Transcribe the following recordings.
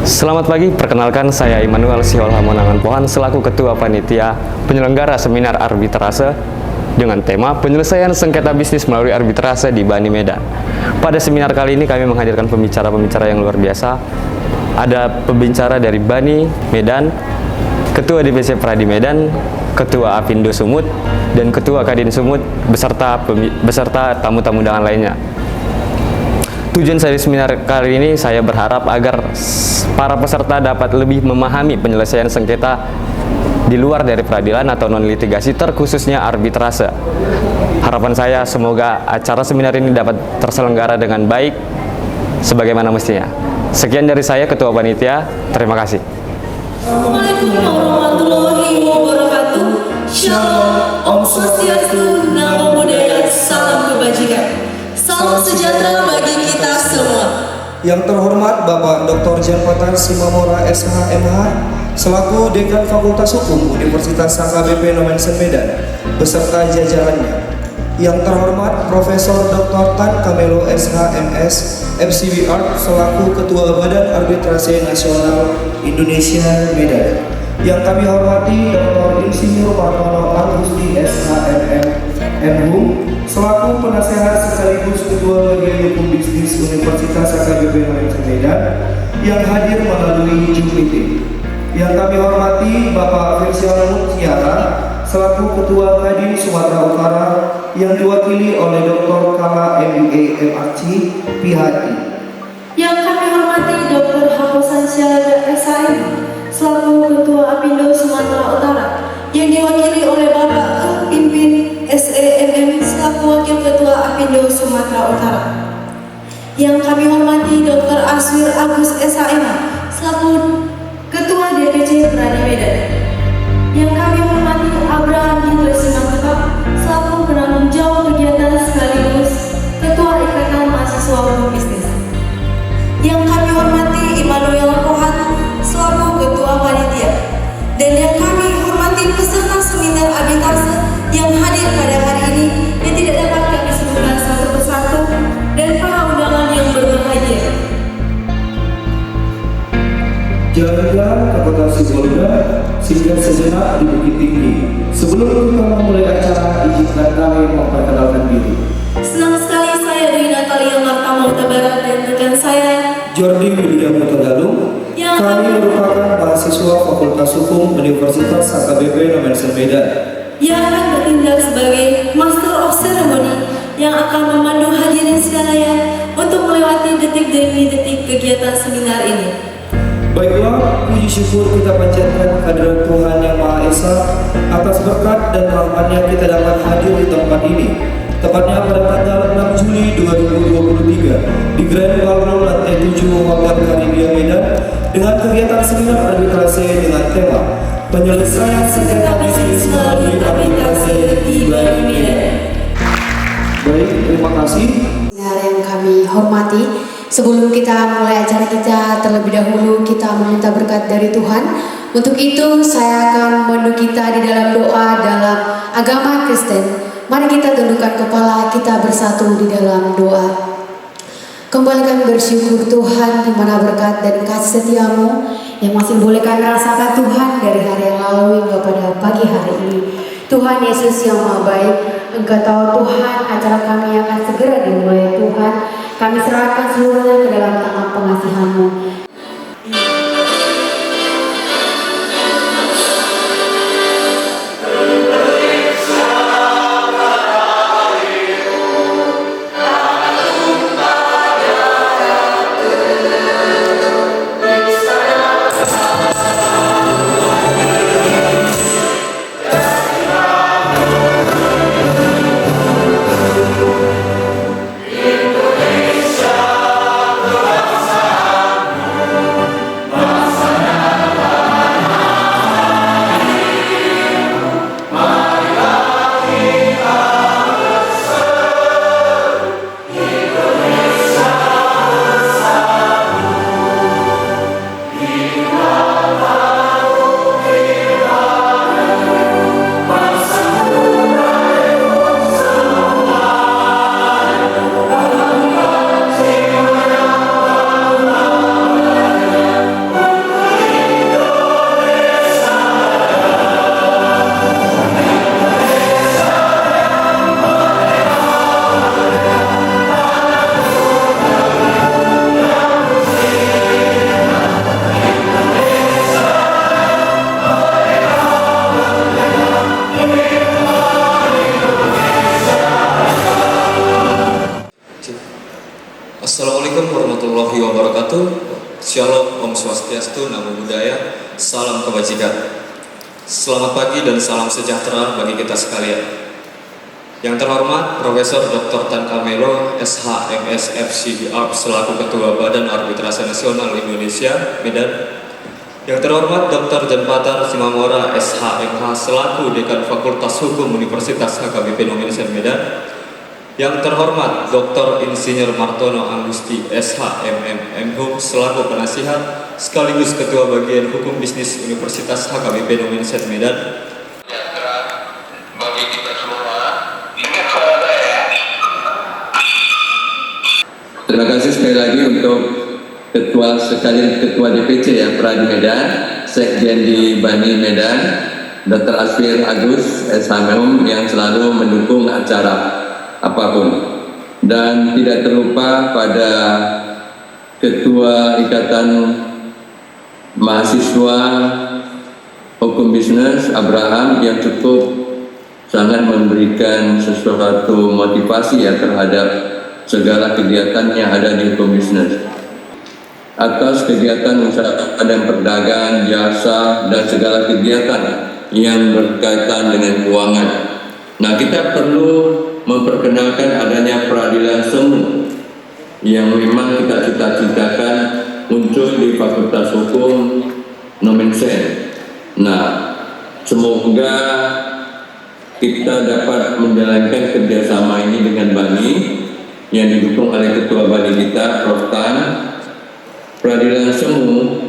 Selamat pagi, perkenalkan saya Immanuel Sihola Monangan Pohan selaku Ketua Panitia Penyelenggara Seminar Arbitrase dengan tema penyelesaian sengketa bisnis melalui arbitrase di Bani Medan. Pada seminar kali ini kami menghadirkan pembicara-pembicara yang luar biasa. Ada pembicara dari Bani Medan, Ketua DPC Pradi Medan, Ketua Apindo Sumut, dan Ketua Kadin Sumut beserta tamu-tamu undangan lainnya. Tujuan saya di seminar kali ini, saya berharap agar para peserta dapat lebih memahami penyelesaian sengketa di luar dari peradilan atau non-litigasi, terkhususnya arbitrase. Harapan saya semoga acara seminar ini dapat terselenggara dengan baik sebagaimana mestinya. Sekian dari saya, Ketua Panitia. Terima kasih. Assalamualaikum warahmatullahi wabarakatuh. Shalom, Om Swastiastu, Namo Buddhaya, salam kebajikan. Salam sejahtera bagi kita semua. Yang terhormat Bapak Dr. Jan Patar Simamora SH.MH selaku Dekan Fakultas Hukum Universitas HKBP Nomensen Medan beserta jajarannya. Yang terhormat Profesor Dr. Tan Kamelo SH.MS FCB Art selaku Ketua Badan Arbitrase Nasional Indonesia Medan. Yang kami hormati Dr. Insinyur Martono Al-Husni SH.MM MHum selaku penasehat sekaligus Ketua Bagian Hukum Bisnis Universitas HKBP Nomensen Medan yang hadir melalui Zoom meeting. Yang kami hormati Bapak Firsyal Mutiara selaku Ketua Kadin Sumatera Utara yang diwakili oleh Dr. Kala MBA MRC PhD. Yang kami hormati Dr. Haposan Syalada SIM selaku Ketua Apindo Sumatera Utara yang diwakili oleh Bapak Pimpin SEMM selaku Wakil Ketua Apindo Sumatera Utara. Yang kami hormati Dr. Aswir Agus SHM selaku Ketua DPC Pradi Medan. Yang kami hormati Abraham Hindra Simanggap selaku penanggung jawab kegiatan sekaligus Ketua Ikatan Mahasiswa Hukum Bisnis. Yang kami hormati Immanuel Pohan selaku Ketua Panitia. Dan yang kami hormati peserta seminar arbitrase yang hadir pada hari ini yang tidak dapat kami sebutkan satu persatu dan para undangan yang berbahagia. Jalan-jalan ke kota Sibolga singgah sejenak di Bukit Tinggi. Sebelum kita memulai acara, izinkan kami memperkenalkan diri. Senang sekali saya Dwi Natalia Marta Mautabara dan rekan saya Jordi Widya Mutagalung. Kami merupakan mahasiswa Fakultas Hukum Universitas HKBP Nomensen Medan yang akan bertindak sebagai Master of Ceremony yang akan memandu hadirin sekalian untuk melewati detik demi detik kegiatan seminar ini. Baiklah, puji syukur kita panjatkan kehadirat Tuhan Yang Maha Esa atas berkat dan rahmat-Nya kita dapat hadir di tempat ini. Tepatnya pada tanggal 6 Juli 2023 di Grand Ballroom lantai 7 Hotel Karibia Medan dengan kegiatan seminar arbitrase dengan tema penyelesaian sengketa bisnis melalui arbitrase di Bani Medan. Baik, terima kasih. Yang kami hormati, sebelum kita mulai acara kita, terlebih dahulu kita meminta berkat dari Tuhan. Untuk itu saya akan memandu kita di dalam doa dalam agama Kristen. Mari kita tundukkan kepala, kita bersatu di dalam doa. Kembalikan bersyukur Tuhan di mana berkat dan kasih setiamu yang masih boleh kami rasakan Tuhan dari hari yang lalu hingga pada pagi hari ini. Tuhan Yesus yang Maha Baik, Engkau tahu Tuhan acara kami akan segera dimulai Tuhan. Kami serahkan seluruhnya ke dalam tangan pengasihan-Mu. Indonesia warahmatullahi wabarakatuh. Shalom, Om Swastiastu, Namo Buddhaya, salam kebajikan. Selamat pagi dan salam sejahtera bagi kita sekalian. Yang terhormat Profesor Dr. Tan Kamelo, SH, MS, FCD, selaku Ketua Badan Arbitrase Nasional Indonesia, Medan. Yang terhormat Dr. Janpatar Simamora, SH, MH, selaku Dekan Fakultas Hukum Universitas HKBP Nomensen Medan. Yang terhormat Dr. Insinyur Martono Angusti, SH, MM, MHum, selaku penasihat sekaligus Ketua Bagian Hukum Bisnis Universitas HKBP Nomensen Medan. Bagi kita semua, ingat suara saya. Terima kasih sekali lagi untuk Ketua sekalian Ketua DPC ya Pradi Medan, Sekjen di Bani Medan, Dr. Asfir Agus, SHMM yang selalu mendukung acara apapun, dan tidak terlupa pada Ketua Ikatan Mahasiswa Hukum Bisnis Abraham yang cukup sangat memberikan sesuatu motivasi ya terhadap segala kegiatan yang ada di hukum bisnis. Atas kegiatan usaha dan perdagangan, jasa, dan segala kegiatan yang berkaitan dengan keuangan. Nah, kita perlu memperkenalkan adanya peradilan semu yang memang kita cita-citakan muncul di Fakultas Hukum Nomensen. Nah, semoga kita dapat menjalankan kerjasama ini dengan Bani yang didukung oleh Ketua Bani kita, Prof. Tan. Peradilan semu,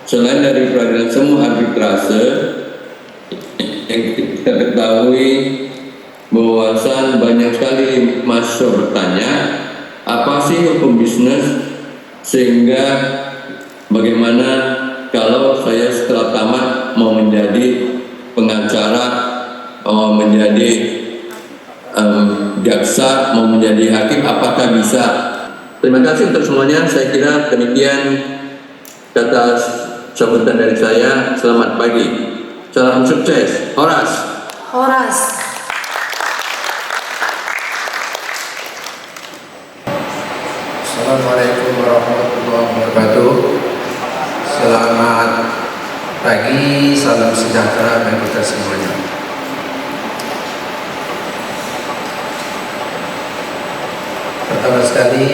selain dari peradilan semu arbitrase yang kita ketahui bahwasan banyak sekali mahasiswa bertanya apa sih hukum bisnis, sehingga bagaimana kalau saya setelah tamat mau menjadi pengacara, mau menjadi jaksa, mau menjadi hakim, apakah bisa? Terima kasih untuk semuanya. Saya kira demikian kata sambutan dari saya. Selamat pagi, salam sukses. Horas. Horas. Assalamualaikum warahmatullahi wabarakatuh. Selamat pagi, salam sejahtera bagi kita semuanya. Pertama sekali,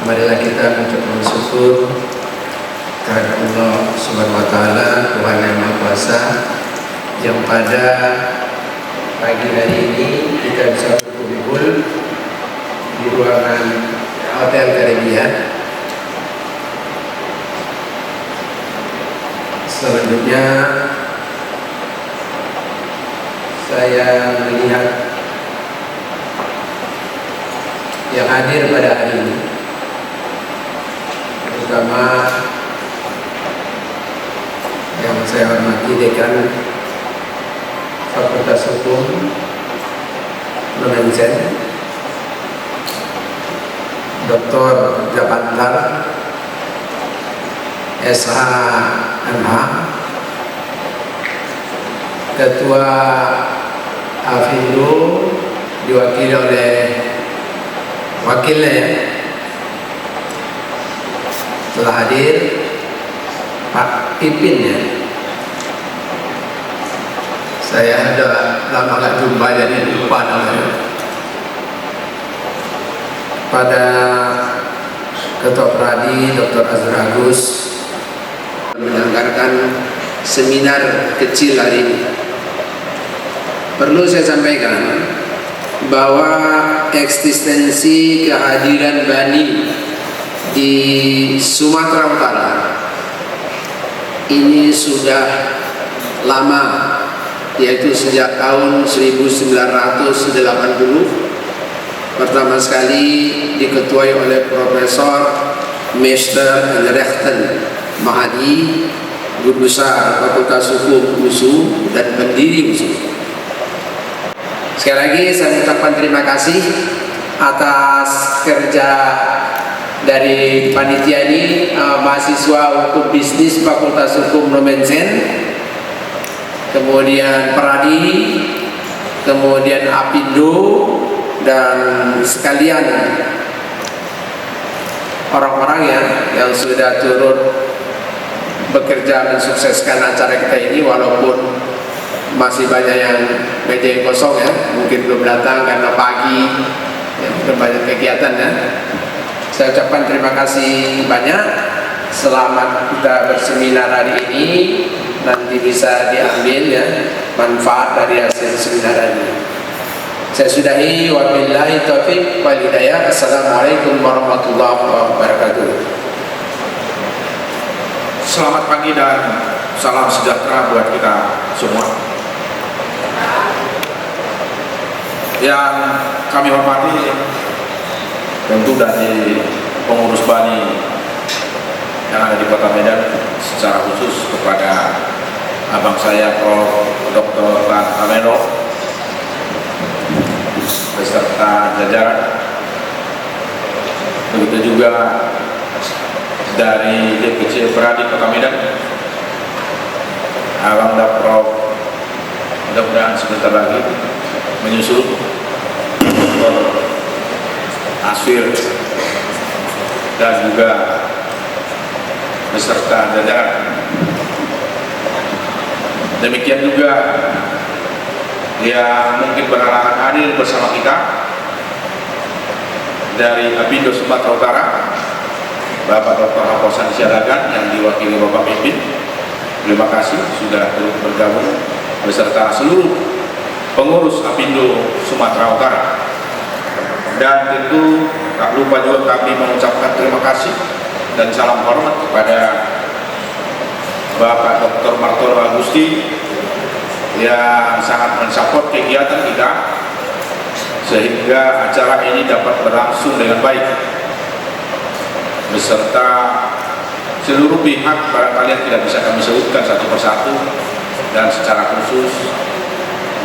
marilah kita mengucapkan syukur kepada Allah Subhanahu wa Ta'ala, Tuhan yang Maha Kuasa, yang pada pagi hari ini kita bisa berkumpul di ruangan Hotel Caribbean. Selanjutnya saya melihat yang hadir pada hari ini, terutama yang saya hormati Dekan Fakultas Hukum Nomensen, Dr. Janpatar, SH, MH, Ketua Afindo diwakili oleh wakilnya, telah hadir Pak Pipin ya. Saya ada lama gak jumpa jadi lupa namanya. Pada Ketua Pradi Dr. Asfir Agus menyelenggarakan seminar kecil hari ini. Perlu saya sampaikan bahwa eksistensi kehadiran Bani di Sumatera Utara ini sudah lama, yaitu sejak tahun 1980. Pertama sekali diketuai oleh Profesor Meister Rechten Mahadi, Guru Besar Fakultas Hukum USU dan pendiri USU. Sekali lagi saya mengucapkan terima kasih atas kerja dari panitia ini, mahasiswa Hukum Bisnis Fakultas Hukum Nomensen, kemudian Pradi, kemudian Apindo, dan sekalian orang-orang yang sudah turut bekerja mensukseskan acara kita ini, walaupun masih banyak yang meja yang kosong ya, mungkin belum datang karena pagi ya, mungkin banyak kegiatan ya. Saya ucapkan terima kasih banyak. Selamat kita berseminar hari ini, nanti bisa diambil ya manfaat dari hasil seminar ini. Saya sudahi, wabillahi taufiq wal hidayah. Assalamualaikum warahmatullahi wabarakatuh. Selamat pagi dan salam sejahtera buat kita semua. Yang kami hormati tentu dari pengurus BANI yang ada di Kota Medan, secara khusus kepada abang saya Prof. Dr. Tan Kamelo beserta jajaran, begitu juga dari DPC Peradi Kota Medan, abang Prof. Mudah-mudahan sebentar lagi menyusul Dr. Asfir dan juga beserta jajaran. Demikian juga yang mungkin berhalangan hadir bersama kita dari Apindo Sumatera Utara, Bapak Dr. Haposan Sialagan yang diwakili Bapak Pimpin. Terima kasih sudah turut bergabung beserta seluruh pengurus Apindo Sumatera Utara. Dan tentu tak lupa juga kami mengucapkan terima kasih dan salam hormat kepada Bapak Dr. Martono Agusti yang sangat mensupport kegiatan kita sehingga acara ini dapat berlangsung dengan baik, beserta seluruh pihak barangkali yang tidak bisa kami sebutkan satu persatu, dan secara khusus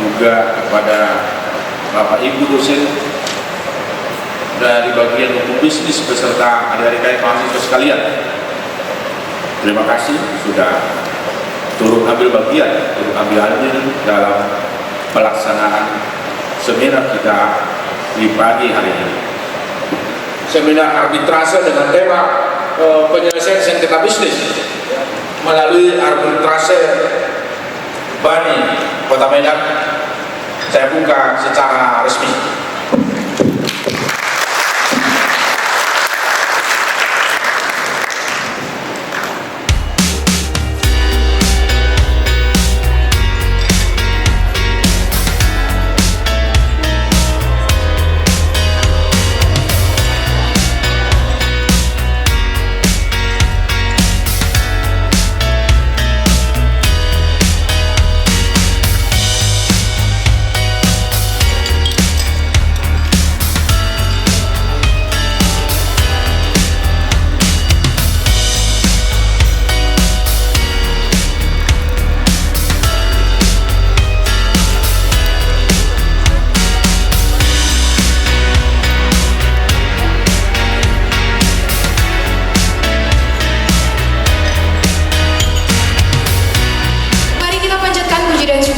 juga kepada Bapak Ibu dosen dari bagian hukum bisnis beserta adik-adik mahasiswa sekalian. Terima kasih sudah turut ambil bagian, turut ambil andil dalam pelaksanaan seminar kita di pagi hari ini. Seminar arbitrase dengan tema penyelesaian sengketa bisnis melalui arbitrase BANI Kota Medan. Saya buka secara resmi.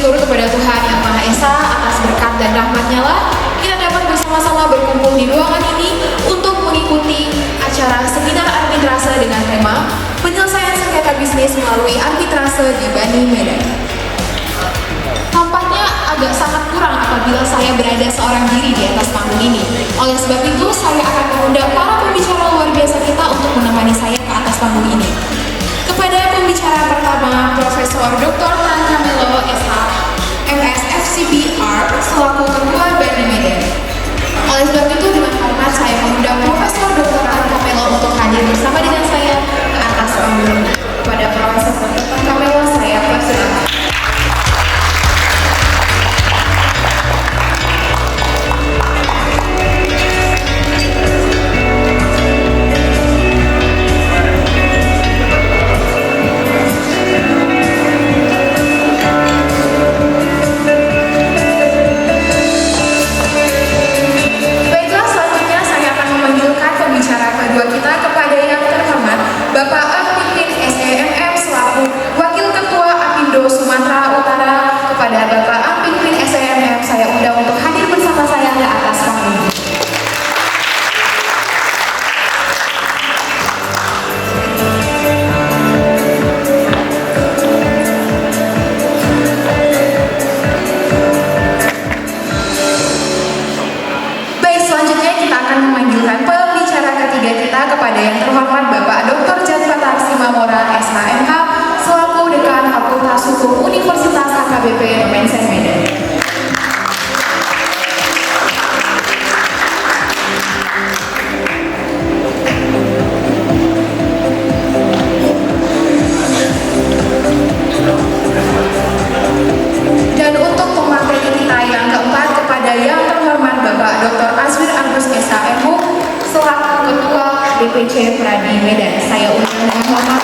Kepada Tuhan Yang Maha Esa atas berkat dan rahmat-Nya lah kita dapat bersama-sama berkumpul di ruangan ini untuk mengikuti acara seminar arbitrase dengan tema penyelesaian sengketa bisnis melalui arbitrase di BANI Medan. Tampaknya agak sangat kurang apabila saya berada seorang diri di atas panggung ini. Oleh sebab itu saya akan mengundang para pembicara luar biasa kita untuk menemani saya ke atas panggung ini. Kepada pembicara pertama, Profesor Dr. Tan Kamelo SH MS FCPR selaku Ketua BANI Medan. Oleh sebab itu dengan hormat saya mengundang Profesor Dr. Tan Kamelo untuk hadir bersama dengan saya ke atas panggung. Kepada Profesor Dr. Tan Kamelo saya persilakan. terhormat Bapak Dr. Jan Patar Simamora SHMH selaku Dekan Fakultas Hukum Universitas AKBP Nomensen Medan. Dan untuk pemateri kita yang keempat kepada yang terhormat Bapak Dr. Azwir Agus SHMU selaku Ketua DPC Pradi Medan. Saya undang dengan hormat.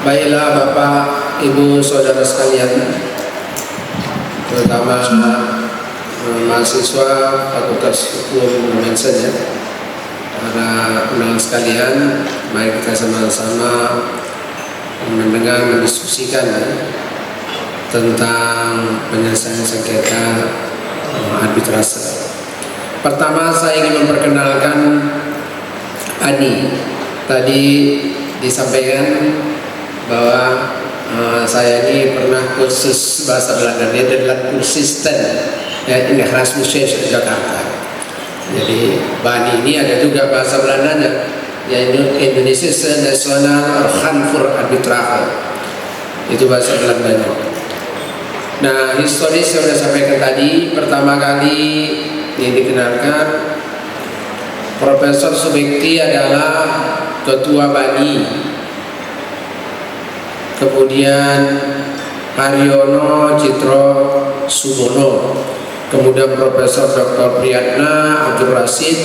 Baiklah Bapak, Ibu, Saudara sekalian, terutama mahasiswa Fakultas Hukum Nomensen ya, para undangan sekalian, mari kita sama-sama mendengar, mendiskusikan tentang penyelesaian sengketa arbitrase. Pertama saya ingin memperkenalkan Ani. Tadi disampaikan bahwa saya ini pernah kursus bahasa Belanda. Dia adalah kursisten ya, ini Erasmus di Jakarta. Jadi Bani ini ada juga bahasa Belandanya, yaitu Indonesia National Orgaan voor Arbitrage. Itu bahasa Belandanya. Nah, historis yang sudah sampaikan tadi, pertama kali yang dikenalkan Profesor Subekti adalah Ketua Bani. Kemudian Haryono Citro Subono, kemudian Profesor Dr. Priyatna Abdul Rasid,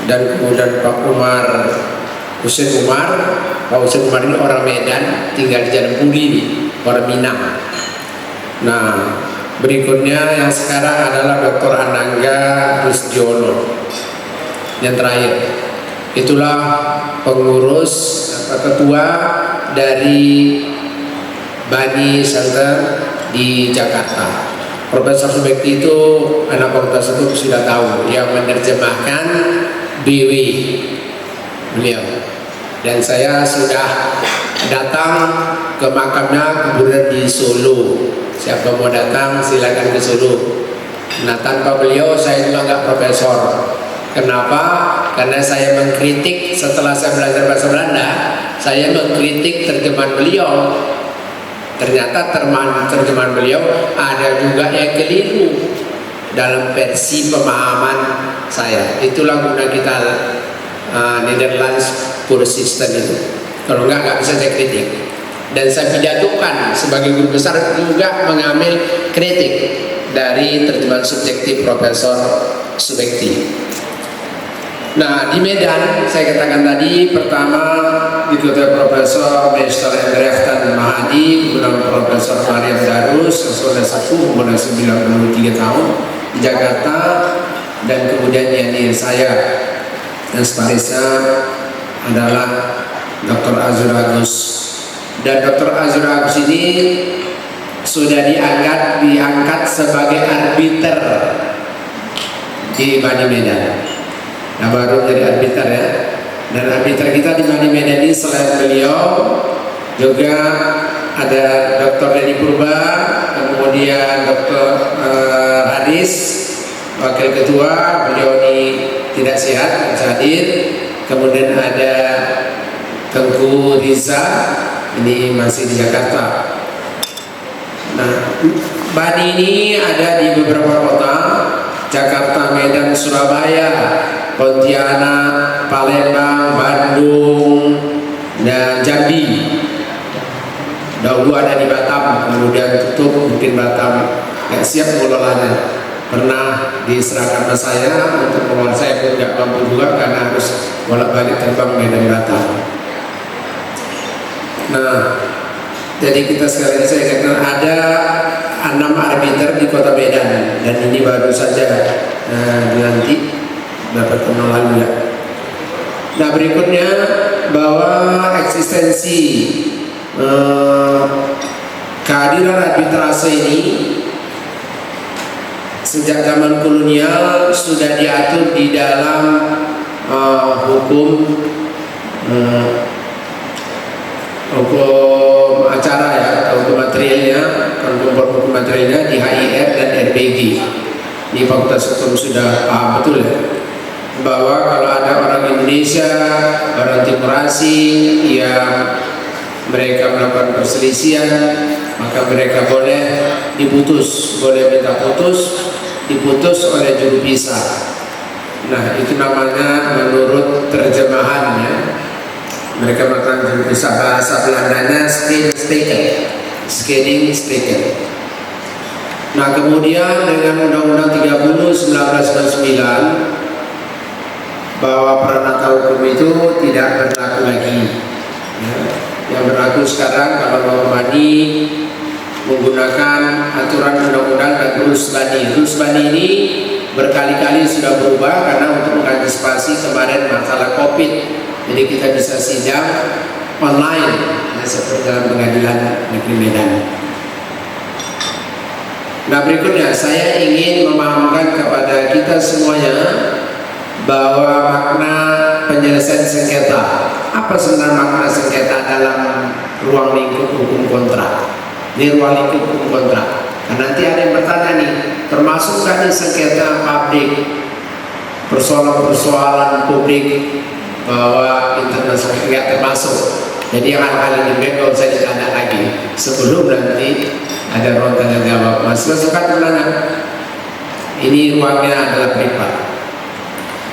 dan kemudian Pak Husein Umar. Pak Husein Umar ini orang Medan, tinggal di Jalan Puri, orang Minang. Nah, berikutnya yang sekarang adalah Dr. Anangga Rusdiono. Yang terakhir, itulah pengurus ketua dari Bani Center di Jakarta. Profesor Subekti itu anak fakultas itu sudah tahu, yang menerjemahkan BW beliau. Dan saya sudah datang ke makamnya kemudian di Solo. Siapa mau datang silakan ke Solo. Nah, tanpa beliau saya juga nggak profesor. Kenapa? Karena saya mengkritik setelah saya belajar bahasa Belanda, saya mengkritik terjemahan beliau. Ternyata terjemahan beliau ada juga yang keliru dalam versi pemahaman saya. Itulah guna kita Netherlands Pure System itu. Kalau nggak bisa saya kritik. Dan saya pidatokan sebagai guru besar juga mengambil kritik dari terjemahan subjektif Profesor Subekti. Nah, di Medan saya katakan tadi pertama diketuai Profesor Mr. Endreftan Mahadi, kemudian Profesor Mariam Darus yang sudah satu umur 93 tahun di Jakarta, dan kemudian yang saya dan separisnya adalah Dr. Azwir Agus. Dan Dr. Azwir Agus ini sudah diangkat sebagai arbiter di Bani Medan. Nah, baru jadi arbiter ya. Dan arbiter kita di Bani Medan ini selain beliau juga ada Dr. Denny Purba, kemudian Dr. Hadis, wakil ketua, beliau ini tidak sehat, hadir. Kemudian ada Tengku Riza, ini masih di Jakarta. Nah, Bani ini ada di beberapa kota, Jakarta, Medan, Surabaya, Pontianak, Palembang, Bandung, dan Jambi. Dahulu ada di Batam, kemudian tutup, mungkin Batam nggak siap mengelolanya. Pernah diserahkan ke saya untuk pengelola, saya pun nggak mampu juga karena harus bolak-balik terbang Medan Batam. Nah, jadi kita sekali lagi saya katakan ada 6 arbiter di kota Medan, dan ini baru saja dilantik dapat pengenalan juga. Nah, berikutnya bahwa eksistensi kehadiran arbitrase ini sejak zaman kolonial sudah diatur di dalam hukum acara ya, hukum materialnya, hukum materialnya di HIR dan RPG. Di Fakultas Hukum sudah paham betul ya, bahwa kalau ada orang Indonesia, orang Timur Asing yang mereka melakukan perselisihan, maka mereka boleh diputus, boleh minta diputus oleh juru pisah. Nah, itu namanya menurut terjemahannya, mereka melakukan juru pisah, bahasa Belandanya Scheidingsteken. Nah, kemudian dengan Undang-Undang 30/1999 bahwa peranata hukum itu tidak berlaku lagi. Ya, yang berlaku sekarang kalau Normani menggunakan aturan undang-undang dan rules bani. Rules bani ini berkali-kali sudah berubah karena untuk mengantisipasi kemarin masalah COVID. Jadi kita bisa sidang online ya, seperti dalam pengadilan negeri Medan. Nah, berikutnya saya ingin memahamkan kepada kita semuanya bahwa makna penyelesaian sengketa. Apa sebenarnya makna sengketa dalam ruang lingkup hukum kontrak? Di ruang lingkup hukum kontrak. Nah, nanti ada yang bertanya nih, termasuk kan sengketa publik, persoalan publik bahwa internasional nggak termasuk. Jadi yang hal-hal yang gak usah ditanya lagi sebelum nanti ada ruang tanya jawab. Mas suka bertanya, ini ruangnya adalah privat.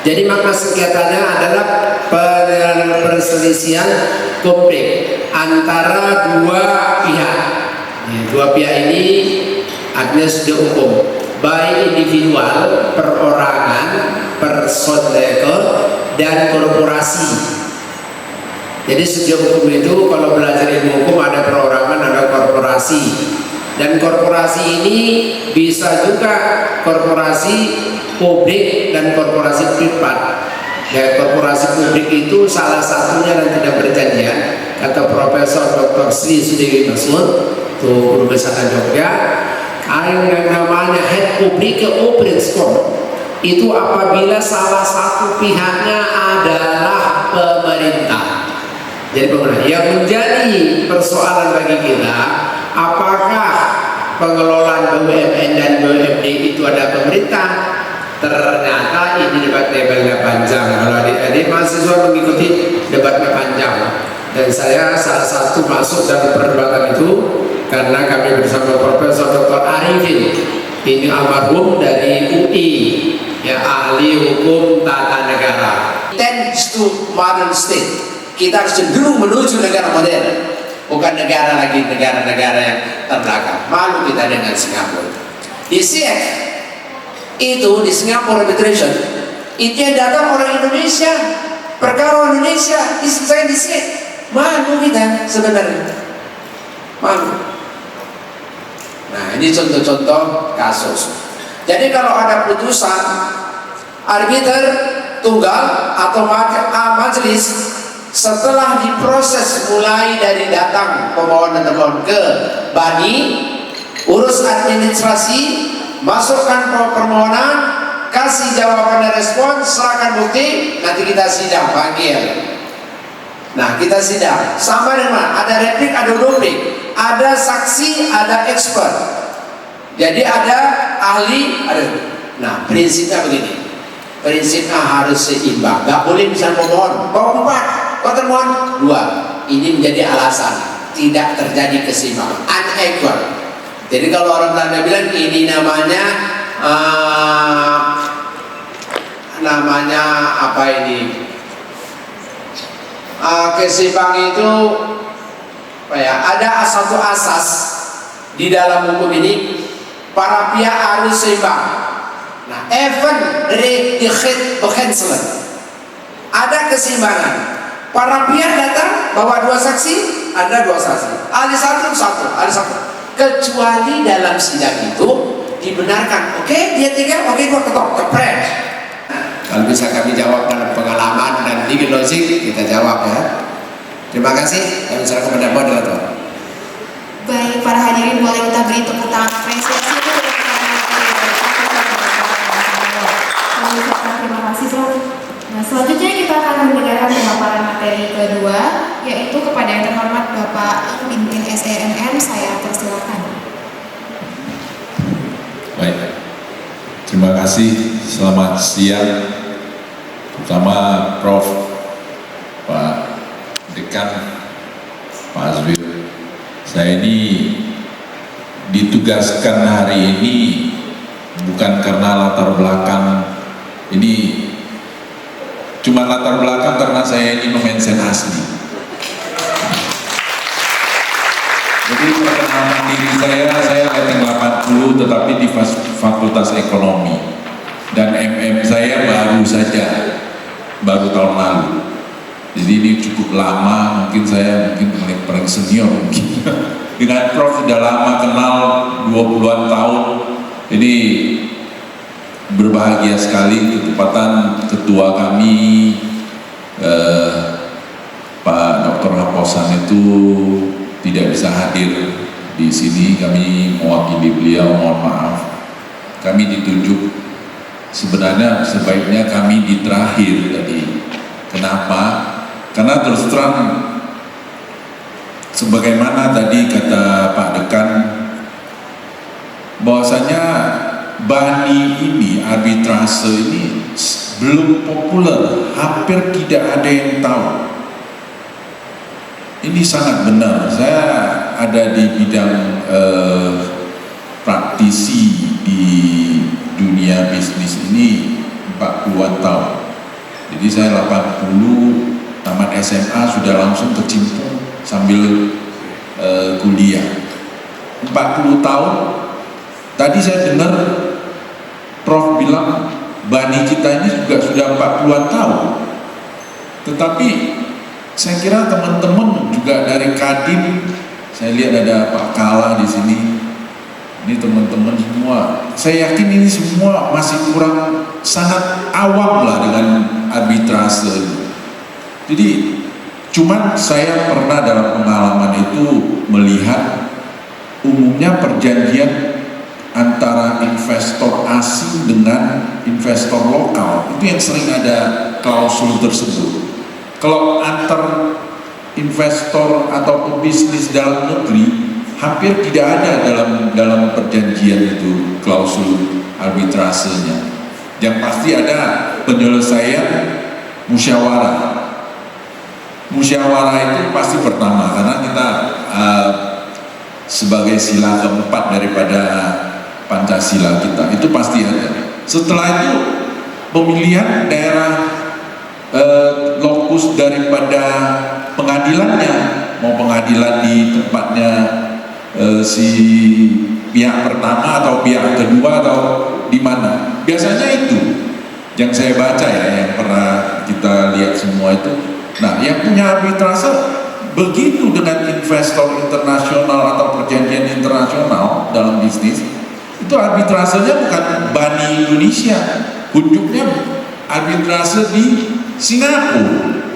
Jadi makna sengketanya adalah perselisihan konflik antara dua pihak. Dua pihak ini artinya sudah hukum, baik individual, perorangan, personal, dan korporasi. Jadi sejak hukum itu kalau belajar ilmu hukum ada perorangan, ada korporasi. Dan korporasi ini bisa juga korporasi publik dan korporasi privat. Ya, korporasi publik itu salah satunya dan tidak berjanjian, kata Profesor Dr. Sri Sudewi Masud, tuh guru besar Jogja, yang namanya head public operates firm itu apabila salah satu pihaknya adalah pemerintah. Jadi pemerintah yang menjadi persoalan bagi kita, apakah pengelolaan BUMN dan BUMD itu ada pemerintah? Ternyata ini debatnya panjang. Kalau adik-adik mahasiswa mengikuti debatnya panjang, dan saya salah satu masuk dalam perdebatan itu karena kami bersama Profesor Dr. Arifin ini almarhum dari UI, ya, ahli hukum tata negara. Tends to modern state. Kita harus cenderung menuju negara modern, bukan negara yang terbelakang. Malu kita dengan Singapura. Di CF itu, di Singapore Arbitration itu yang datang orang Indonesia, perkara Indonesia diselesaikan di CF. Malu kita sebenarnya, malu. Nah, ini contoh-contoh kasus. Jadi kalau ada putusan arbiter tunggal atau majelis, setelah diproses mulai dari datang pemohon dan termohon ke bani, urus administrasi, masukkan permohonan, kasih jawaban dan respon, serahkan bukti, nanti kita sidang panggil. Nah, kita sidang sama dengan ada replik, ada duplik, ada saksi, ada expert. Jadi ada ahli, ada. Nah, prinsipnya begini. Prinsipnya harus seimbang. Gak boleh misalnya pemohon bawa 4, kau termohon 2. Ini menjadi alasan tidak terjadi keseimbangan, unequal. Jadi kalau orang Belanda bilang ini namanya apa ini? Keseimbangan itu apa ya? Ada satu asas di dalam hukum ini, para pihak harus seimbang. Nah, even beginselen ada keseimbangan. Para pihak datang bawa 2 saksi, ada 2 saksi. Ahli satu, ahli satu. Kecuali dalam sidang itu dibenarkan. Oke, dia 3, oke, 2 ketok, kepres. Nah, kalau bisa kami jawab dalam pengalaman dan legal logic, kita jawab ya. Terima kasih. Kami serahkan kepada moderator. Baik, para hadirin boleh kita beri tepuk tangan apresiasi. Terima kasih, Prof. Nah, selanjutnya kita akan mendengarkan pemaparan materi kedua, yaitu kepada yang terhormat Bapak Pimpin SEMM, saya persilakan. Baik, terima kasih. Selamat siang, terutama Prof, Pak Dekan, Pak Azwil. Saya ini ditugaskan hari ini bukan karena latar belakang ini, cuma latar belakang karena saya ini nomensen asli. Jadi perkenalan diri saya rating 80 tetapi di Fakultas Ekonomi, dan MM saya baru tahun lalu. Jadi ini cukup lama, mungkin saya paling senior mungkin. Dengan Prof sudah lama kenal, 20-an tahun. Ini berbahagia sekali ketepatan ketua kami Pak Dr. Haposan itu tidak bisa hadir di sini. Kami mewakili beliau, mohon maaf. Kami ditunjuk, sebenarnya sebaiknya kami di terakhir tadi. Kenapa? Karena terus terang, sebagaimana tadi kata Pak Dekan, bahwasanya BANI ini, arbitrase ini belum populer, hampir tidak ada yang tahu. Ini sangat benar. Saya ada di bidang praktisi di dunia bisnis ini 40-an tahun. Jadi saya 80 tamat SMA sudah langsung kecimpung sambil kuliah. 40 tahun. Tadi saya dengar Prof bilang BANI kita ini juga sudah 40-an tahun. Tetapi saya kira teman-teman juga dari Kadin, saya lihat ada Pak Kala di sini. Ini teman-teman semua. Saya yakin ini semua masih kurang, sangat awam lah dengan arbitrase. Jadi cuman saya pernah dalam pengalaman itu melihat umumnya perjanjian antara investor asing dengan investor lokal itu yang sering ada klausul tersebut. Kalau antar investor atau pebisnis dalam negeri hampir tidak ada dalam perjanjian itu klausul arbitrasenya. Yang pasti ada penyelesaian musyawarah. Musyawarah itu pasti pertama, karena kita sebagai sila keempat daripada Pancasila kita, itu pasti ada. Setelah itu pemilihan daerah lokus daripada pengadilannya, mau pengadilan di tempatnya si pihak pertama atau pihak kedua atau di mana. Biasanya itu yang saya baca ya, yang pernah kita lihat semua itu. Nah, yang punya arbitrase begitu dengan investor internasional atau perjanjian internasional dalam bisnis, itu arbitrasenya bukan BANI Indonesia, ujungnya arbitrase di Singapura.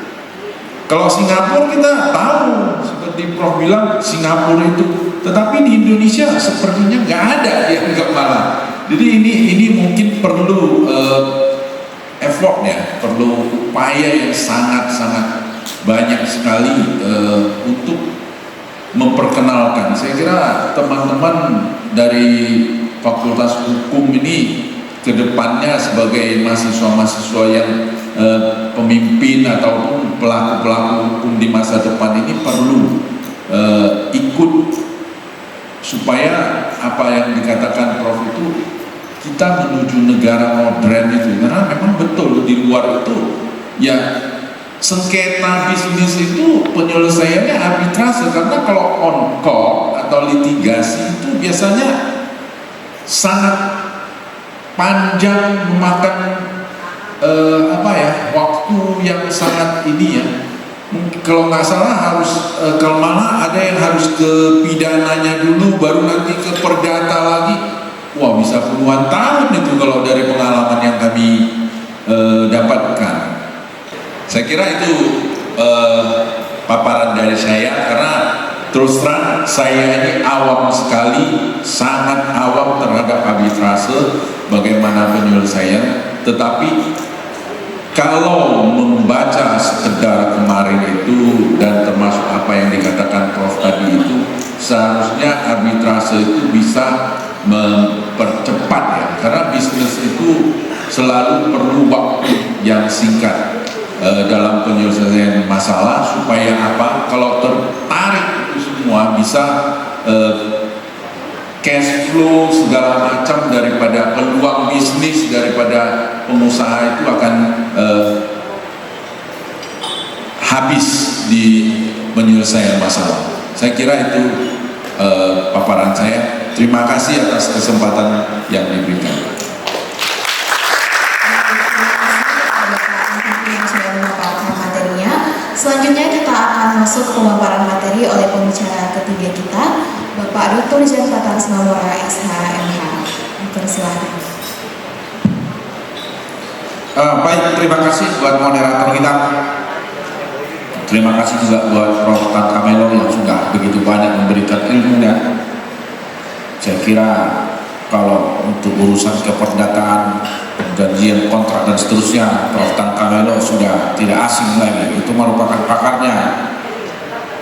Kalau Singapura kita tahu, seperti Prof bilang Singapura itu, tetapi di Indonesia sepertinya nggak ada, yang nggak malah. Jadi ini mungkin perlu effort ya, perlu upaya yang sangat-sangat banyak sekali untuk memperkenalkan. Saya kira teman-teman dari Fakultas Hukum ini kedepannya sebagai mahasiswa-mahasiswa yang pemimpin ataupun pelaku-pelaku hukum di masa depan ini perlu ikut supaya apa yang dikatakan Prof itu, kita menuju negara modern itu, karena memang betul di luar itu ya sengketa bisnis itu penyelesaiannya arbitrase, karena kalau on court atau litigasi itu biasanya sangat panjang, memakan waktu yang sangat ini ya. Kalau nggak salah harus kalau malah ada yang harus ke pidananya dulu, baru nanti ke perdata lagi. Wah, bisa puluhan tahun itu kalau dari pengalaman yang kami dapatkan. Saya kira itu paparan dari saya, karena terus terang saya ini awam sekali, sangat awam terhadap arbitrase, bagaimana penyelesaian. Tetapi kalau membaca sekedar kemarin itu dan termasuk apa yang dikatakan Prof tadi itu, seharusnya arbitrase itu bisa mempercepat ya, karena bisnis itu selalu perlu waktu yang singkat dalam penyelesaian masalah, supaya apa, kalau tertarik itu semua bisa cash flow segala macam daripada peluang bisnis daripada pengusaha itu akan habis di penyelesaian masalah. Saya kira itu paparan saya. Terima kasih atas kesempatan yang diberikan. Selanjutnya kita akan masuk ke pemaparan materi oleh pembicara ketiga kita, Bapak Dr. Jan Patar Simamora, SH.MH. Silakan. Baik, terima kasih buat moderator kita. Terima kasih juga buat Prof. Tan Kamelo yang sudah begitu banyak memberikan ilmunya. Saya kira kalau untuk urusan keperdataan, perjanjian kontrak dan seterusnya, Prof. Tan Kamelo sudah tidak asing lagi. Itu merupakan pakarnya,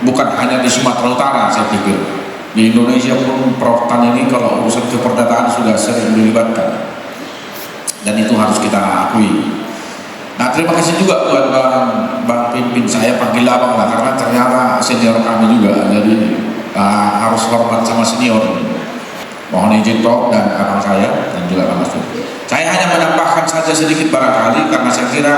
bukan hanya di Sumatera Utara. Saya pikir di Indonesia pun Prof. Tan ini kalau urusan keperdataan sudah sering dilibatkan, dan itu harus kita akui. Nah, terima kasih juga buat Bang Pimpin, saya panggil abang lah karena ternyata senior kami juga, jadi harus hormat sama senior. Mohon izin Prof dan abang saya dan juga Bang Mas. Saya hanya menambahkan saja sedikit barangkali, karena saya kira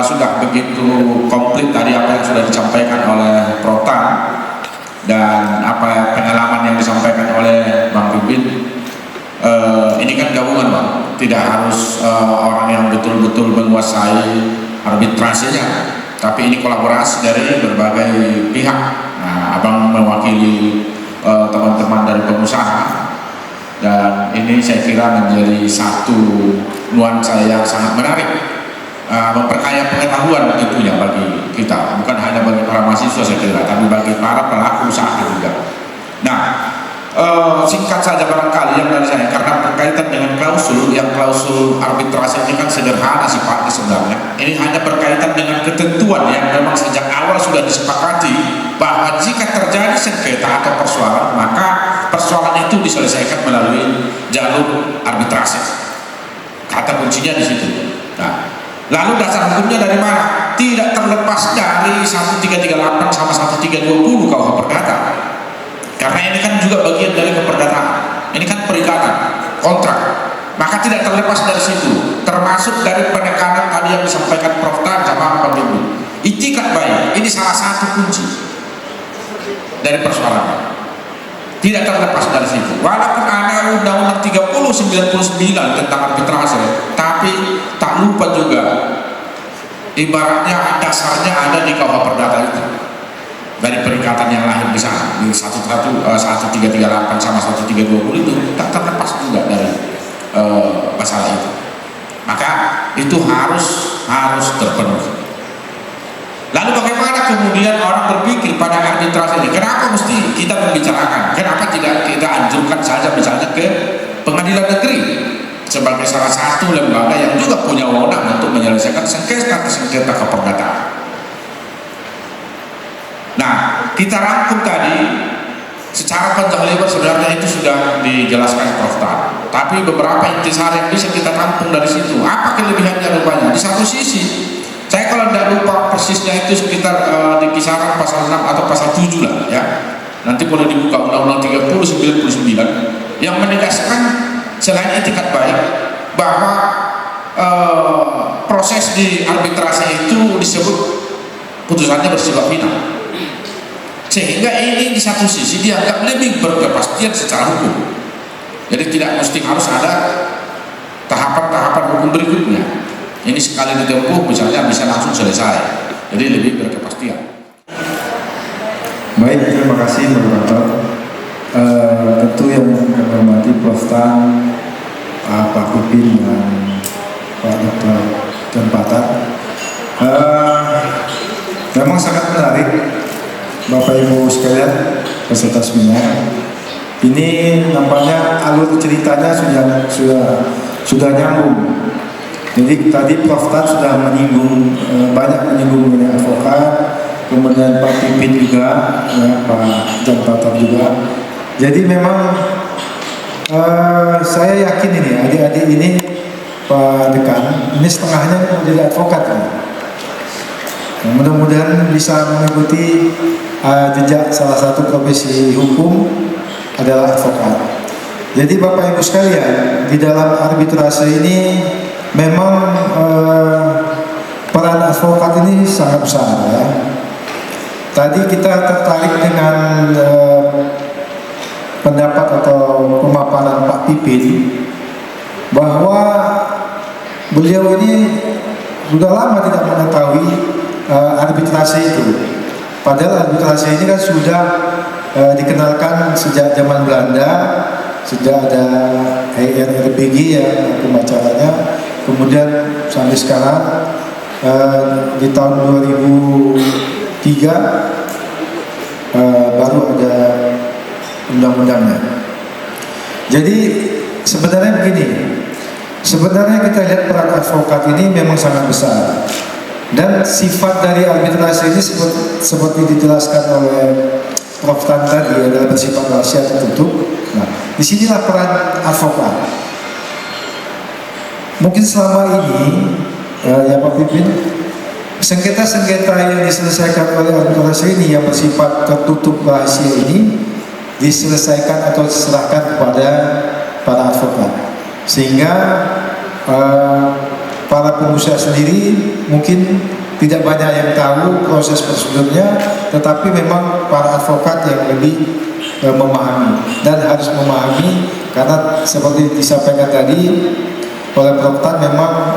sudah begitu komplit tadi apa yang sudah disampaikan oleh Prof Tan dan apa pengalaman yang disampaikan oleh Bang Pimpin. Ini kan gabungan Bang, tidak harus orang yang betul-betul menguasai arbitrasenya, tapi ini kolaborasi dari berbagai pihak. Nah, Abang mewakili teman-teman dari pengusaha, dan ini saya kira menjadi satu nuansa yang sangat menarik, memperkaya pengetahuan tentunya bagi kita, bukan hanya bagi para mahasiswa saya kira, tapi bagi para pelaku usaha juga. Nah, singkat saja barangkali yang dari saya, karena berkaitan dengan klausul arbitrase ini kan sederhana sifatnya sebenarnya. Ini hanya berkaitan dengan ketentuan yang memang sejak awal sudah disepakati bahwa jika terjadi sengketa atau persoalan, maka persoalan itu diselesaikan melalui jalur arbitrase. Kata kuncinya di situ. Nah, lalu dasar hukumnya dari mana? Tidak terlepas dari 1338 sama 1320 KUH Perdata. Karena ini kan juga bagian dari keperdataan. Ini kan perikatan, kontrak. Maka tidak terlepas dari situ. Termasuk dari penekanan tadi yang disampaikan Prof. Tan sama Pak Bimbing. Itikat baik, ini salah satu kunci dari persoalan. Tidak terlepas dari situ. Walaupun ada Undang-Undang 3099 tentang arbitrase, tapi tak lupa juga ibaratnya dasarnya ada di KUH Perdata itu. Dari perikatan yang lahir di sana di 1338 sama 1320 itu tak terlepas juga dari masalah itu. Maka itu harus terpenuhi. Lalu bagaimana kemudian orang berpikir pada arbitrase ini? Kenapa mesti kita membicarakan? Kenapa tidak kita anjurkan saja misalnya ke pengadilan negeri sebagai salah satu lembaga yang juga punya wewenang untuk menyelesaikan sengketa keperdataan? Nah, kita rangkum tadi secara panjang lebar sebenarnya itu sudah dijelaskan Prof. Tan. Tapi beberapa intisari yang bisa kita tampung dari situ. Apa kelebihannya rupanya? Di satu sisi, saya kalau tidak lupa persisnya itu sekitar di kisaran pasal 6 atau pasal 7 lah ya. Nanti boleh dibuka Undang-Undang 3099 yang menegaskan selain etikat baik bahwa proses di arbitrase itu disebut putusannya bersifat final. Sehingga ini di satu sisi dianggap lebih berkepastian secara hukum. Jadi tidak mesti harus ada tahapan-tahapan hukum berikutnya. Ini sekali ditempuh misalnya bisa langsung selesai. Jadi lebih berkepastian. Baik, terima kasih moderator. Tentu yang kami hormati Prof. Tan, Pak Pipin dan Pak Dr. Jan Patar. Memang sangat menarik Bapak Ibu sekalian peserta seminar. Ini nampaknya alur ceritanya sudah nyambung. Jadi tadi Prof. Tan sudah menyinggung banyak menyinggung mengenai advokat, kemudian Pak Pipin juga, ya, Pak Janpatan juga. Jadi memang saya yakin ini adik-adik ini Pak Dekan ini setengahnya menjadi advokat kan. Nah, mudah-mudahan bisa mengikuti jejak salah satu profesi hukum adalah advokat. Jadi Bapak Ibu sekalian, di dalam arbitrase ini memang peran advokat ini sangat besar ya. Tadi kita tertarik dengan pendapat atau pemaparan Pak Pipin bahwa beliau ini sudah lama tidak mengetahui arbitrase itu. Padahal arbitrase ini kan sudah dikenalkan sejak zaman Belanda, sejak ada ERRBG ya pembacaranya, kemudian sampai sekarang di tahun 2003 baru ada undang-undangnya. Jadi sebenarnya begini, sebenarnya kita lihat peran advokat ini memang sangat besar, dan sifat dari arbitrase ini seperti dijelaskan oleh Prof. Tan tadi adalah bersifat rahasia tertutup. Nah, disinilah peran advokat. Mungkin selama ini ya Pak Pipin, sengketa-sengketa yang diselesaikan oleh arbitrase ini yang bersifat tertutup rahasia ini diselesaikan atau diserahkan kepada para advokat, sehingga para pengusaha sendiri mungkin tidak banyak yang tahu proses prosedurnya, tetapi memang para advokat yang lebih memahami dan harus memahami, karena seperti disampaikan tadi oleh Prof. Tan, memang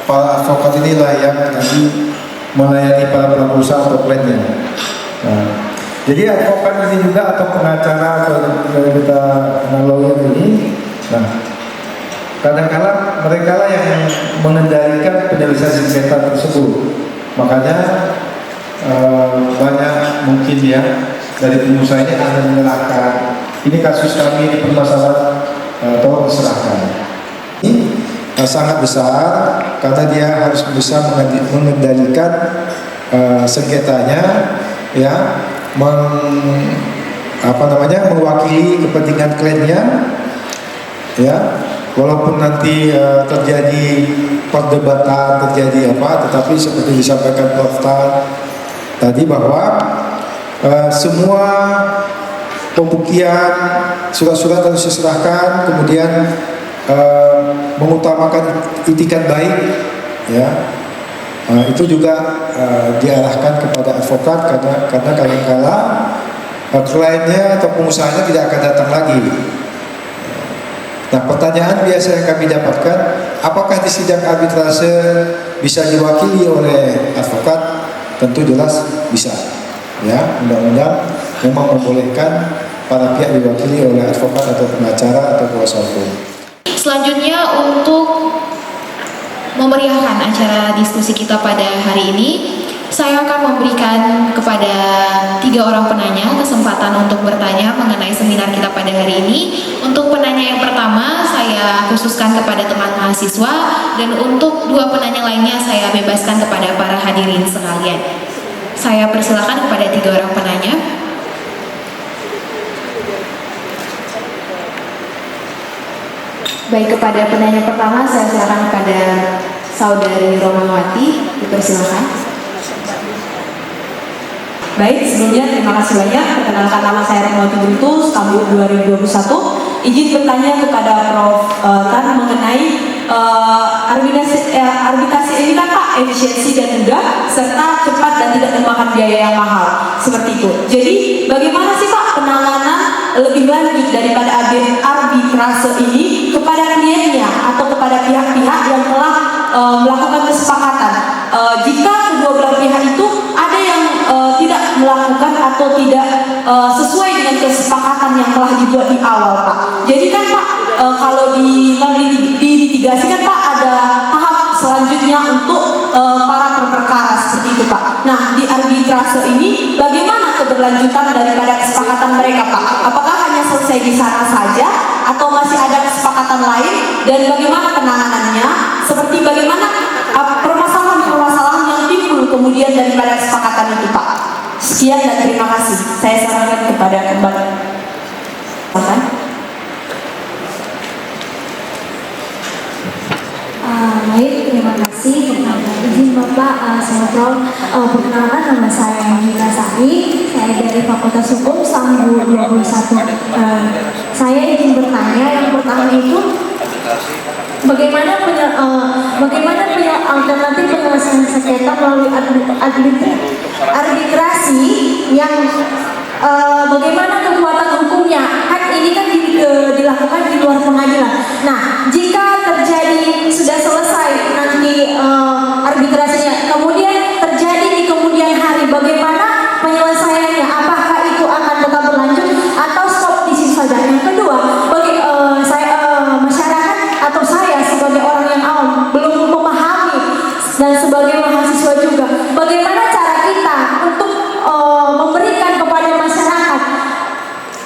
para advokat inilah yang nanti melayani para pengusaha atau kliennya. Nah, jadi advokat ini juga atau pengacara atau kita lawyer ini, nah kadang-kala mereka lah yang mengendalikan penyelesaian sengketa tersebut. Makanya banyak mungkin ya dari pengusaha ini akan menyerahkan, ini kasus kami di permasalahan, tolong diserahkan. Ini sangat besar karena dia harus bisa mengendalikan sengketanya, ya, mewakili kepentingan kliennya, ya. Walaupun nanti terjadi perdebatan, terjadi apa, tetapi seperti disampaikan Prof. Tan tadi bahwa semua pembuktian surat-surat harus diserahkan, kemudian mengutamakan itikat baik, ya. Itu juga diarahkan kepada advokat karena kadang-kala kliennya atau pengusahanya tidak akan datang lagi. Nah, pertanyaan biasa yang kami dapatkan, apakah di sidang arbitrase bisa diwakili oleh advokat? Tentu jelas bisa. Ya, undang-undang memang membolehkan para pihak diwakili oleh advokat atau pengacara atau kuasa hukum. Selanjutnya, untuk memeriahkan acara diskusi kita pada hari ini, saya akan memberikan kepada 3 orang penanya kesempatan untuk bertanya mengenai seminar kita pada hari ini. Untuk penanya yang pertama, saya khususkan kepada teman mahasiswa, dan untuk 2 penanya lainnya saya bebaskan kepada para hadirin sekalian. Saya persilakan kepada 3 orang penanya. Baik, kepada penanya pertama saya silakan kepada Saudari Romawati, dipersilakan. Baik, sebelumnya terima kasih banyak. Perkenalkan, nama saya Romawati Buntus, tahun 2021. Izin bertanya kepada Prof. Tan mengenai arbitrasi ini kan Pak, efisiensi dan mudah serta cepat dan tidak memakan biaya yang mahal, seperti itu. Jadi bagaimana sih Pak penanganan lebih lanjut daripada arbitrase ini kepada kliennya atau kepada pihak-pihak yang telah melakukan kesepakatan? Jika kedua belah pihak itu ada yang tidak melakukan atau tidak sesuai dengan kesepakatan yang telah dibuat di awal, Pak. Jadi kan Pak, kalau di litigasi kan Pak ada tahap selanjutnya untuk para perkara seperti itu, Pak. Nah, di arbitrase ini bagaimana keberlanjutan daripada kesepakatan mereka, Pak? Apakah hanya selesai di sana saja atau masih ada kesepakatan lain, dan bagaimana penanganannya seperti bagaimana permasalahan-permasalahan yang timbul kemudian daripada kesepakatan itu Pak. Sekian dan terima kasih. Saya serahkan kepada kembali. Baik, terima kasih. Izin Bapak, saya perkenalkan nama saya Mira Sari. Saya dari Fakultas Hukum tahun 2021. Saya ingin bertanya, yang pertama itu bagaimana alternatif penyelesaian sengketa melalui arbitrasi yang bagaimana kekuatan hukumnya? Kan ini kan dilakukan di luar pengadilan. Nah, jika terjadi sudah selesai nanti arbitrasinya, kemudian terjadi di kemudian hari, bagaimana penyelesaiannya? Apakah itu akan tetap berlanjut atau stop di situ saja? Yang kedua, bagi masyarakat atau saya sebagai orang yang awam belum memahami dan sebagai mahasiswa juga, bagaimana cara kita untuk memberikan kepada masyarakat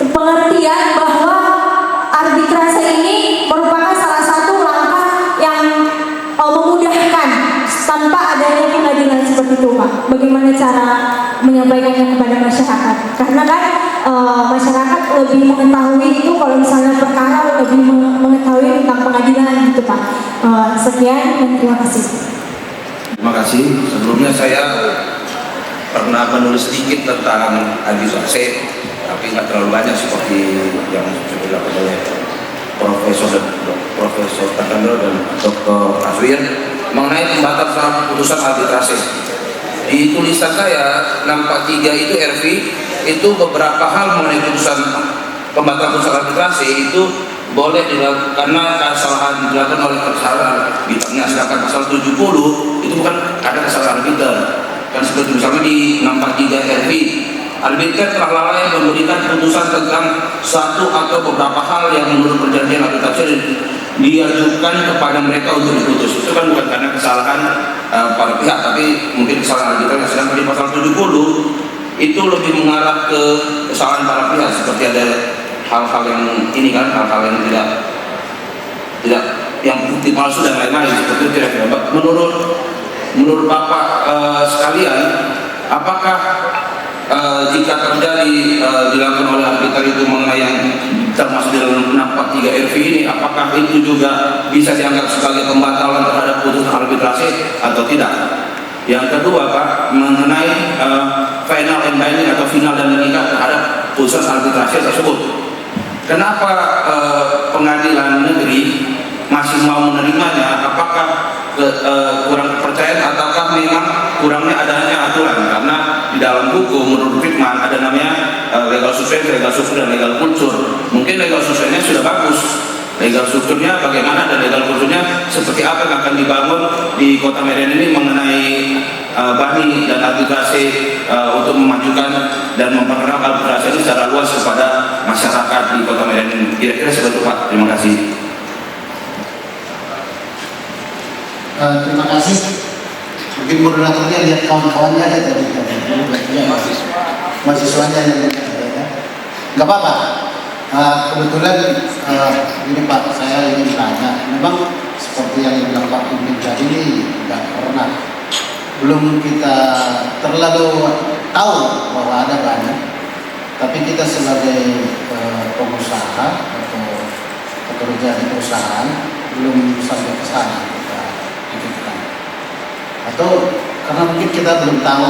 pengertian bahwa arbitrase ini merupakan salah satu langkah yang memudahkan tanpa adanya pengadilan seperti itu Pak. Bagaimana cara menyampaikannya kepada masyarakat? Karena kan masyarakat lebih mengetahui itu kalau misalnya perkara lebih mengetahui tentang pengadilan gitu Pak. Sekian dan terima kasih. Terima kasih. Sebelumnya saya pernah menulis sedikit tentang arbitrase, tapi nggak terlalu banyak seperti yang sudah dilakukan oleh Profesor Takandro dan Dr. Aswir mengenai pembatasan putusan arbitrase. Di tulisan saya 643 itu RV itu beberapa hal mengenai putusan pembatasan putusan arbitrase itu boleh dilakukan karena kesalahan dilakukan oleh kesalahan arbiternya, sedangkan pasal 70 itu bukan ada kesalahan arbiter. Kan seperti misalnya di 643 RV, arbiter telah lalai memberikan putusan tentang satu atau beberapa hal yang menurut perjanjian arbitrase diajukan kepada mereka untuk diputus. Itu kan bukan karena kesalahan para pihak, tapi mungkin kesalahan arbiter. Sedangkan di pasal 70 itu lebih mengarah ke kesalahan para pihak, seperti ada hal-hal yang ini kan, hal-hal yang tidak yang bukti palsu dan lain-lain seperti itu. Kira-kira menurut Bapak sekalian, apakah jika terjadi dilakukan oleh arbiter itu mengenai yang termasuk dalam 643 RV ini, apakah itu juga bisa dianggap sebagai pembatalan terhadap putusan arbitrase atau tidak? Yang kedua Pak, mengenai final and binding atau final dan mengikat terhadap putusan arbitrase tersebut, kenapa pengadilan negeri masih mau menerimanya? Apakah kurang kepercayaan ataukah memang kurangnya adanya aturan? Karena di dalam hukum menurut Friedman ada namanya legal suspense, legal struktur, dan legal kultur. Mungkin legal suspense-nya sudah bagus, legal strukturnya bagaimana, dan legal kulturnya seperti apa yang akan dibangun di Kota Medan ini mengenai BANI dan arbitrase untuk memajukan dan memperkenalkan arbitrase ini secara luas kepada masyarakat di Kota Medan ini. Kira-kira seperti itu Pak. Terima kasih. Terima kasih. Mungkin moderatornya lihat kawan-kawannya aja tadi. Mahasiswanya yang lihat. Nggak apa-apa. Kebetulan ini Pak, saya ingin tanya. Memang seperti yang dibilang Pak Pimpin tadi ini nggak pernah. Belum kita terlalu tahu bahwa ada banyak. Tapi kita sebagai pengusaha atau pekerja di perusahaan belum sampai ke sana. Atau karena mungkin kita belum tahu,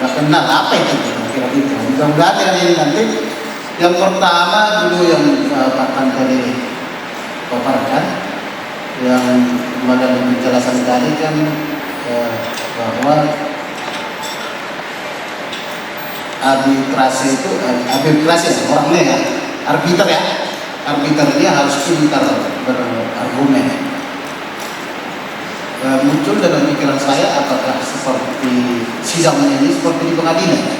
nggak kenal apa itu kira-kira gitu. Mudah-mudahan ini nanti yang pertama dulu yang Pak Tan tadi paparkan, yang dalam penjelasan tadi kan bahwa arbitrase itu orangnya ya, arbiternya harus pintar berargumen. Muncul dalam pikiran saya, apakah seperti sidangnya ini seperti di pengadilan,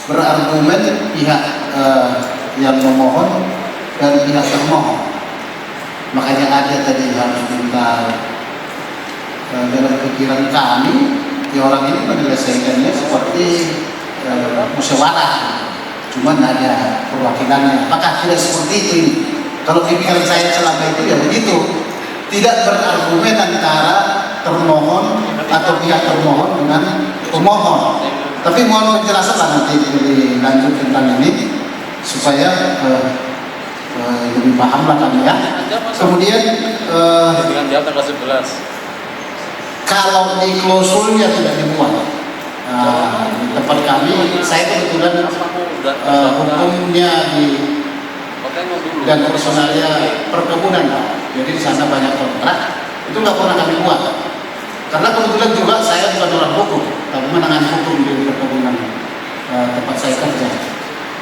berargumen pihak yang memohon dan pihak termohon. Makanya ada tadi harus minta dalam pikiran kami, ya orang ini menyelesaikannya seperti musyawarah, cuman ada perwakilannya. Apakah tidak seperti itu ini? Kalau pikiran saya selama itu ya begitu. tidak berargumen antara termohon atau pihak termohon dengan pemohon. Tapi mohon penjelasan lah nanti lebih lanjut tentang ini supaya lebih paham lah kami ya. Kemudian kalau di klausulnya tidak dibuat, di tempat kami, saya kebetulan hukumnya dan personalnya perkebunan, Pak. Jadi di sana banyak kontrak, itu nggak pernah kami buat. Karena kebetulan juga saya bukan orang hukum, tapi menangani hukum di perkebunan tempat saya kerja.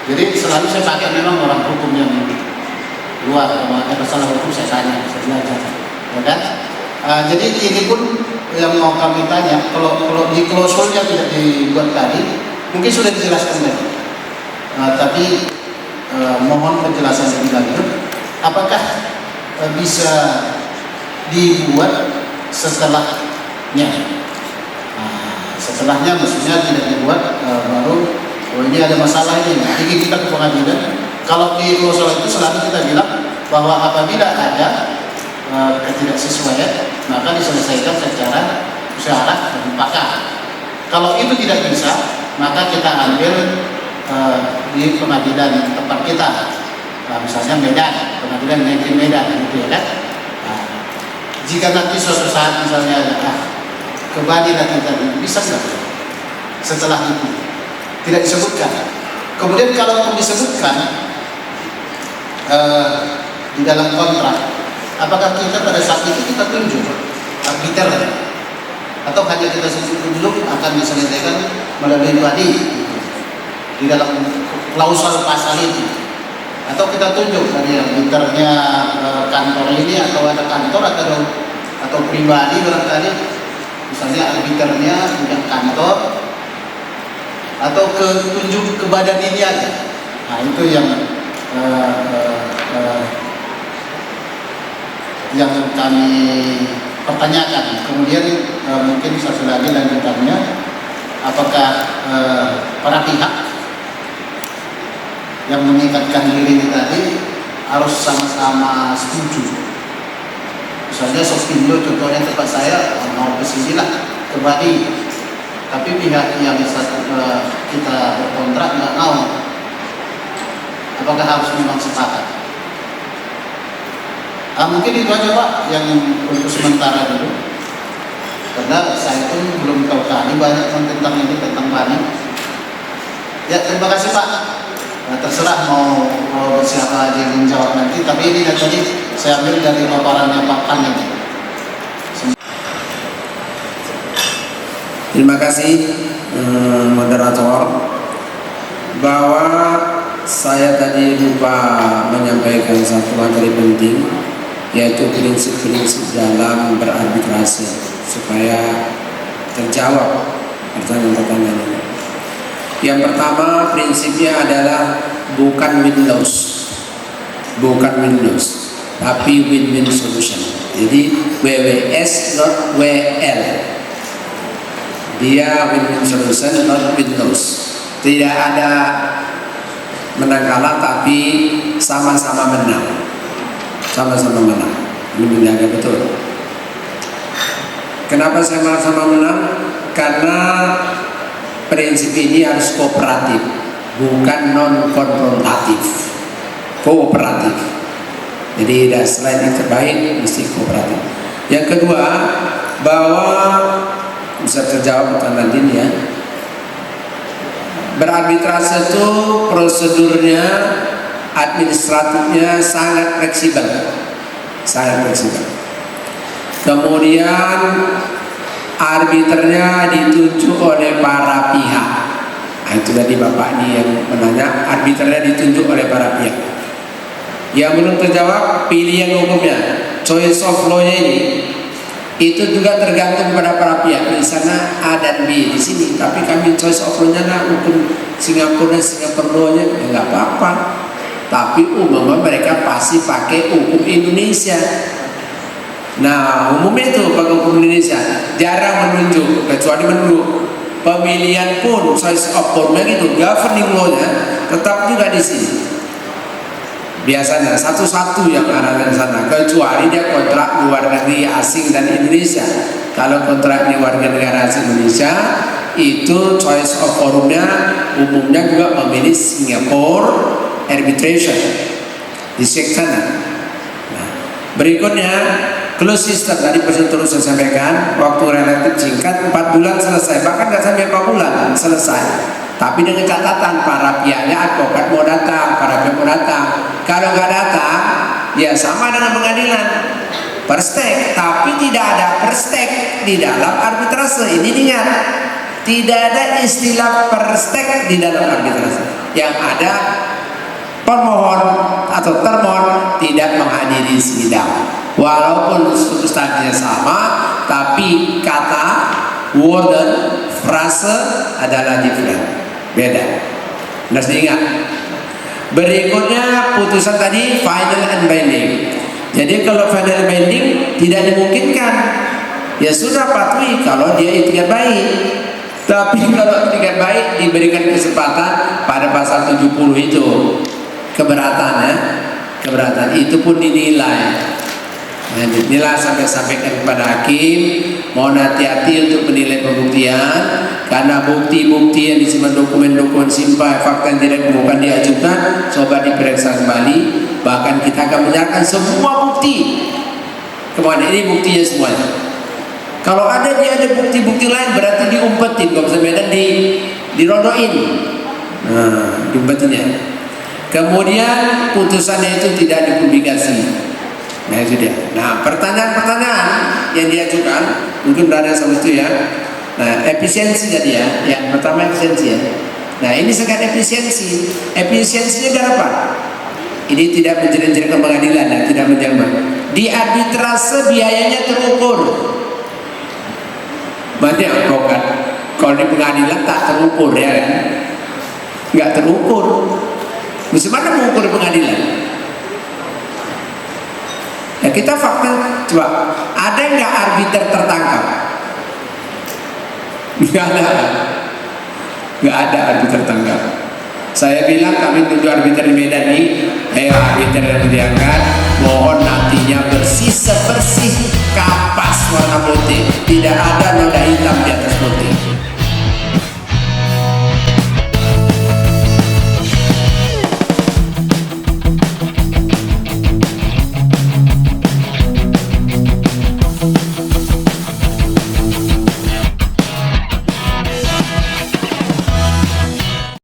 Jadi selalu saya pakai memang orang hukum yang luar, kalau ada masalah hukum saya tanya, saya belajar, ya kan? Jadi ini pun yang mau kami tanya, kalau di klausulnya tidak dibuat tadi, mungkin sudah dijelaskan tadi. Tapi mohon penjelasan lebih lanjut, apakah bisa dibuat setelahnya? Setelahnya maksudnya tidak dibuat baru ini ada masalah ini kita ke pengadilan. Kalau di klausul itu selalu kita bilang bahwa apabila ada ketidaksesuaian maka diselesaikan secara musyawarah dan mufakat. Kalau itu tidak bisa maka kita ambil di pengadilan tempat kita, misalnya Medan, pengadilan negeri Medan, gitu ya kan? Jika nanti suatu saat misalnya kembali nanti bisa nggak? Setelah itu tidak disebutkan. Kemudian kalau disebutkan di dalam kontrak, apakah kita pada saat itu kita tunjuk arbiter atau hanya kita tunjuk akan diselesaikan melalui badi di dalam klausul pasal itu, atau kita tunjuk dari arbiternya kantor ini atau ada kantor atau pribadi barangkali, misalnya arbiternya punya kantor atau tunjuk ke badan ini aja. Nah itu yang kami pertanyakan. Kemudian mungkin satu lagi lanjutannya, apakah para pihak yang mengikatkan diri ini tadi harus sama-sama setuju? Misalnya Sospindo contohnya tempat saya mau kesini lah ke Bali, tapi pihak yang kita berkontrak nggak mau, apakah harus memang sepakat? Mungkin itu aja Pak yang untuk sementara dulu, karena saya pun belum tahu kali banyak tentang ini, tentang Bali. Ya terima kasih Pak. Terserah mau siapa aja yang menjawab nanti, tapi ini tadi saya ambil dari paparannya Pak Pan ini. Terima kasih moderator, bahwa saya tadi lupa menyampaikan satu materi penting, yaitu prinsip-prinsip dalam berarbitrase supaya terjawab pertanyaan-pertanyaan ini. Yang pertama prinsipnya adalah bukan win-lose, tapi win-win solution. Jadi WWS not WL. Dia win-win solution not win-lose. Tidak ada menang kalah, tapi sama-sama menang. Sama-sama menang. Ini menjaga betul. Kenapa sama-sama menang? Karena prinsip ini harus kooperatif, bukan non-konfrontatif, kooperatif. Jadi selain yang terbaik mesti kooperatif. Yang kedua, bahwa bisa terjawab pertanyaan ini ya, berarbitrase itu prosedurnya, administratifnya sangat fleksibel, Kemudian arbiternya ditunjuk oleh para pihak. Nah, itu tadi Bapak ini yang menanya, arbiternya ditunjuk oleh para pihak. Yang belum terjawab pilihan hukumnya, choice of law-nya ini, itu juga tergantung pada para pihak. Di sana A dan B di sini, tapi kami choice of law-nya hukum Singapura dan Singapura law-nya nggak apa-apa. Tapi umumnya mereka pasti pakai hukum Indonesia. Nah, umumnya itu pakai hukum Indonesia, jarang menunjuk, kecuali menurut pemilihan pun choice of law-nya gitu, governing law-nya tetap juga di sini. biasanya satu-satu yang ada di sana, kecuali dia kontrak luar negeri asing dan Indonesia. Kalau kontrak di warga negara asing Indonesia itu choice of forumnya umumnya juga memilih Singapore arbitration di sana. Nah, berikutnya close system tadi Presiden terus saya sampaikan, waktu relatif singkat 4 bulan selesai, bahkan nggak sampai 4 bulan selesai. Tapi dengan catatan para pihaknya, advokat mau datang, para pihak mau datang. Kalau nggak datang, ya sama dengan pengadilan, perstek. Tapi tidak ada perstek di dalam arbitrase. Ini ingat, tidak ada istilah perstek di dalam arbitrase. Yang ada pemohon atau termohon tidak menghadiri sidang. Walaupun substansinya sama, tapi kata, word, dan frase adalah different. Beda. Harus diingat. Berikutnya putusan tadi final and binding. Jadi kalau final and binding tidak dimungkinkan, ya sudah patuhi kalau dia itikat baik. Tapi kalau itikat baik diberikan kesempatan pada pasal 70 itu keberatan ya, keberatan itu pun dinilai. Nah, dinilai sampai sampaikan kepada hakim, mohon hati-hati untuk menilai pembuktian karena bukti-bukti yang disimpan dokumen-dokumen simpai fakta yang tidak bukan diajukan, coba diperiksa kembali. Bahkan kita akan menyerahkan semua bukti kemana, ini buktinya semuanya. Kalau ada bukti-bukti lain berarti diumpetin, kalau misalnya dirodoin, nah diumpetinya. Kemudian putusannya itu tidak dipublikasi. Nah itu dia. Nah pertanyaan-pertanyaan yang diajukan mungkin berada sama itu ya. Nah efisiensi tadi ya. Yang pertama efisiensi ya. Nah ini sangat efisiensi. Efisiensinya berapa? Ini tidak menjelang-jelang ke pengadilan ya, tidak menjamin. Di arbitrase biayanya terukur. Banyak advokat. Kalau di pengadilan tak terukur ya kan? Nggak terukur. Bagaimana mengukur di pengadilan? Ya kita fakta, coba ada nggak arbiter tertangkap? Nggak ada arbiter tertangkap. Saya bilang kami tujuh arbiter di Medan ini, arbiter yang diangkat, mohon nantinya bersih sebersih kapas warna putih, tidak ada noda hitam di atas putih.